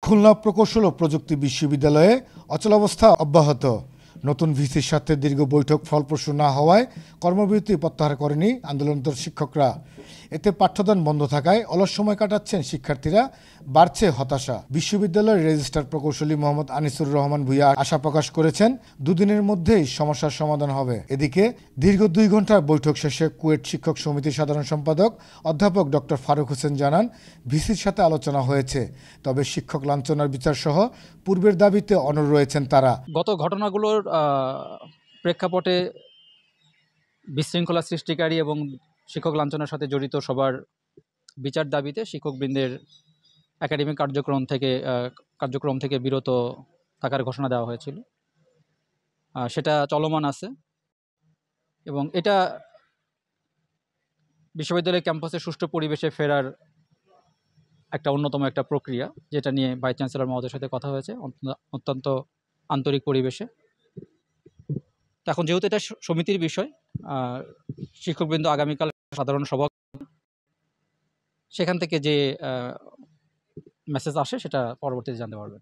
খুলনা প্রকৌশল ও প্রযুক্তি বিশ্ববিদ্যালয়ে অচলাবস্থা অব্যাহত। নতুন ভিসির সাথে দীর্ঘ বৈঠক ফলপ্রসূ না হওয়ায় কর্মবিরতি প্রত্যাহার করেনি আন্দোলনরত শিক্ষকরা। এতে পাঠ্যদান বন্ধ থাকায় অলস সময় কাটাচ্ছেন শিক্ষার্থীরা, বাড়ছে হতাশা। বিশ্ববিদ্যালয়ের রেজিস্ট্রার প্রকৌশলী মোহাম্মদ আনিসুর রহমান ভূঁইয়া আশা প্রকাশ করেছেন, দুদিনের মধ্যেই সমস্যার সমাধান হবে। এদিকে দীর্ঘ 2 ঘণ্টার বৈঠক শেষে কুয়েট শিক্ষক সমিতির সাধারণ সম্পাদক অধ্যাপক ডক্টর ফারুক হোসেন জানান, ভিসির সাথে আলোচনা হয়েছে, তবে শিক্ষক লাঞ্ছনার বিচার সহ পূর্বের দাবিতে অনড় রয়েছেন তারা। গত ঘটনাগুলোর প্রেক্ষাপটে বিশৃঙ্খলা সৃষ্টিকারী এবং শিক্ষক লাঞ্ছনার সাথে জড়িত সবার বিচার দাবিতে শিক্ষকবৃন্দের একাডেমিক কার্যক্রম থেকে বিরত থাকার ঘোষণা দেওয়া হয়েছিল। সেটা চলমান আছে এবং এটা বিশ্ববিদ্যালয় ক্যাম্পাসে সুষ্ঠু পরিবেশে ফেরার একটা অন্যতম একটা প্রক্রিয়া, যেটা নিয়ে ভাইস চ্যান্সেলর মহোদয়ের সাথে কথা হয়েছে অত্যন্ত আন্তরিক পরিবেশে। এখন যেহেতু এটা সমিতির বিষয়, শিক্ষকবৃন্দ আগামীকাল সাধারণ সভা, সেখান থেকে যে মেসেজ আসে সেটা পরবর্তীতে জানতে পারবেন।